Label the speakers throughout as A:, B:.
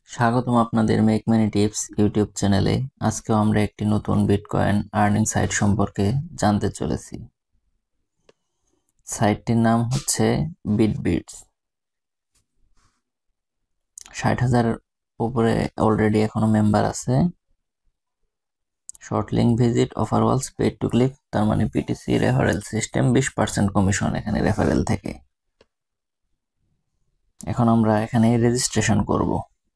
A: স্বাগতম আপনাদের make money tips YouTube চ্যানেলে। আজকেও আমরা একটি নতুন বিটকয়েন আর্নিং সাইট সম্পর্কে জানতে চলেছি। সাইটটির নাম হচ্ছে বিটবিটস। 60,000 উপরে অলরেডি এখনো মেম্বার আছে। Short link visit offer walls paid to click, তার মানে পিটিসি রেফারেল সিস্টেম, 20% কমিশন এখানে রেফারেল থেকে। এখন আমরা এখানে রেজিস্ট্রেশন করব।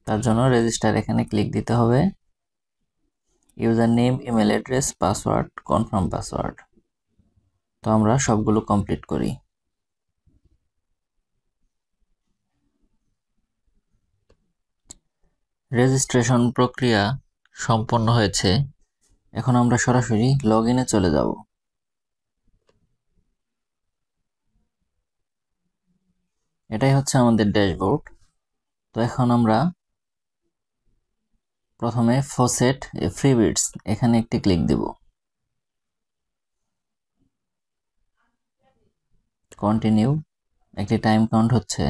A: তার জন্য রেজিস্টার এখানে ক্লিক দিতে হবে। User name, email address, password, confirm password. তো আমরা সবগুলো কমপ্লিট করি। রেজিস্ট্রেশন প্রক্রিয়া সম্পন্ন হয়েছে। এখন আমরা সরাসরি লগইনে চলে যাব। এটাই হচ্ছে আমাদের ড্যাশবোর্ড। তো এখন আমরা প্রথমে ফসেট ফ্রিবিটস এখানে একটি ক্লিক দিব। কন্টিনিউ, একটি টাইম কাউন্ট হচ্ছে।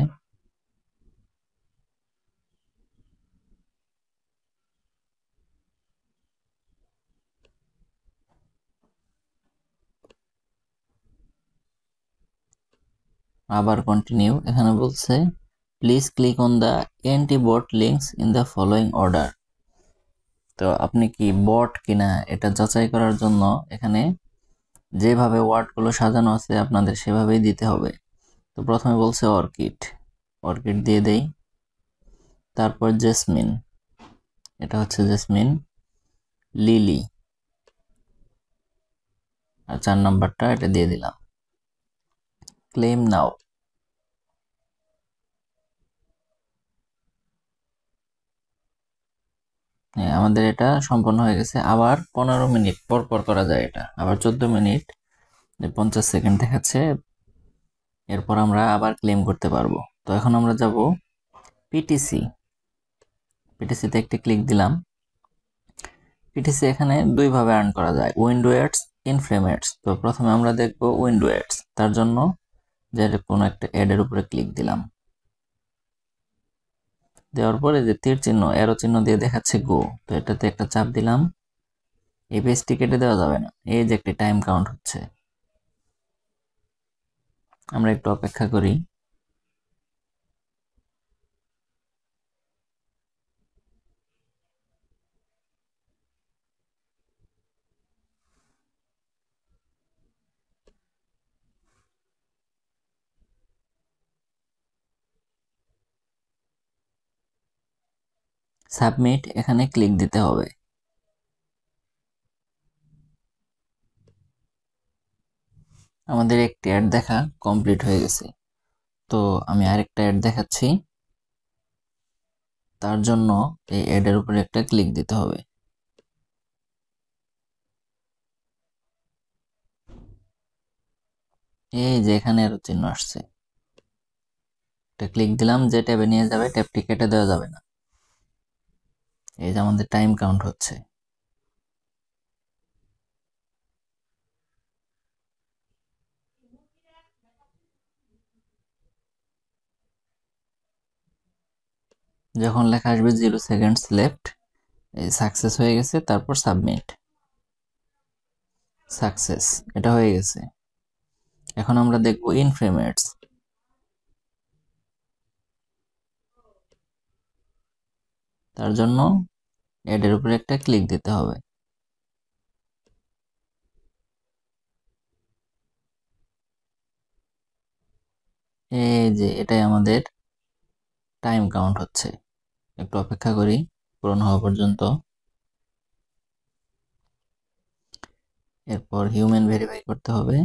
A: আবার কন্টিনিউ। এখানে বলছে please click on the anti bot links in the following order. তো আপনি কি বট কিনা এটা যাচাই করার জন্য এখানে যেভাবে ওয়ার্ডগুলো সাজানো আছে আপনাদের সেভাবেই দিতে হবে। তো প্রথমে বলছে অর্কিড, অর্কিড দিয়ে দেই। তারপর জেসমিন, এটা হচ্ছে জেসমিন। লিলি, আর 4 নাম্বারটা এটা দিয়ে দিলাম। ক্লেম নাও। হ্যাঁ, আমাদের এটা সম্পন্ন হয়ে গেছে। আবার 15 মিনিট পর পর করা যায় এটা। আবার 14 মিনিট 50 সেকেন্ড দেখাচ্ছে। এরপর আমরা আবার ক্লেম করতে পারবো। তো এখন আমরা যাব পিটিসি। পিটিসিতে একটি ক্লিক দিলাম। পিটিসি এখানে দুইভাবে আর্ন করা যায়, উইন্ডো অ্যাডস, ইনফ্রেম অ্যাডস। তো প্রথমে আমরা দেখব উইন্ডো অ্যাডস। তার জন্য যে কোনো একটা অ্যাডের উপরে ক্লিক দিলাম। দেওয়ার পরে যে তীর চিহ্ন, অ্যারো চিহ্ন দিয়ে দেখাচ্ছে গো, তো এটাতে একটা চাপ দিলাম। এই পেজটি কেটে দেওয়া যাবে না, এই যে একটি টাইম কাউন্ট হচ্ছে। আমরা একটু অপেক্ষা করি। সাবমিট, এখানে ক্লিক দিতে হবে। আমাদের একটি অ্যাড দেখা কমপ্লিট হয়ে গেছে। তো আমি আরেকটা অ্যাড দেখাচ্ছি। তার জন্য এই অ্যাডের উপরে একটা ক্লিক দিতে হবে। এই যে এখানে আরো চিহ্ন আসছে, একটা ক্লিক দিলাম। যে ট্যাবে নিয়ে যাবে ট্যাবটি কেটে দেওয়া যাবে না। এই যে আমাদের টাইম কাউন্ট হচ্ছে। যখন লেখা আসবে 0 সেকেন্ডস লেফট, এই সাকসেস হয়ে গেছে। তারপর সাবমিট। সাকসেস, এটা হয়ে গেছে। এখন আমরা দেখব ইনফ্রেম অ্যাডস। তার জন্য অ্যাডের উপরে একটা ক্লিক দিতে হবে। এই যে এটাই আমাদের টাইম কাউন্ট হচ্ছে। একটু অপেক্ষা করি পূরণ হওয়া পর্যন্ত। এরপর হিউম্যান ভেরিফাই করতে হবে।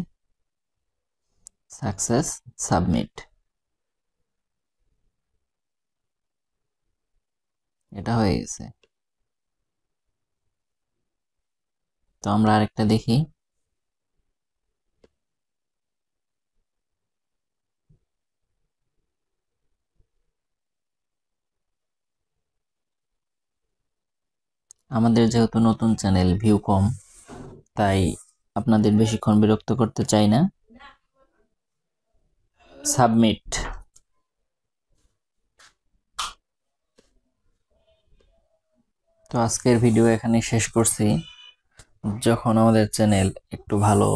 A: সাকসেস, সাবমিট, এটা হয়ে গেছে। তো আমরা আরেকটা দেখি। আমাদের যেহেতু নতুন চ্যানেল, ভিউ কম, তাই আপনাদের বেশিক্ষণ বিরক্ত করতে চাই না। সাবমিট। তো আজকের ভিডিও এখানে শেষ করছি। যখন আমাদের চ্যানেল একটু ভালো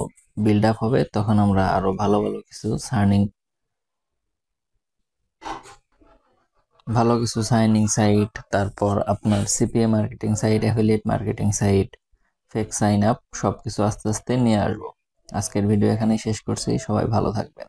A: বিল্ড আপ হবে তখন আমরা আরো ভালো ভালো কিছু সাইনিং সাইট, তারপর আপনার CPA marketing site, affiliate marketing site, fake sign up সবকিছু আস্তে আস্তে নিয়ে আসবো। আজকের ভিডিও এখানেই শেষ করছি। সবাই ভালো থাকবেন।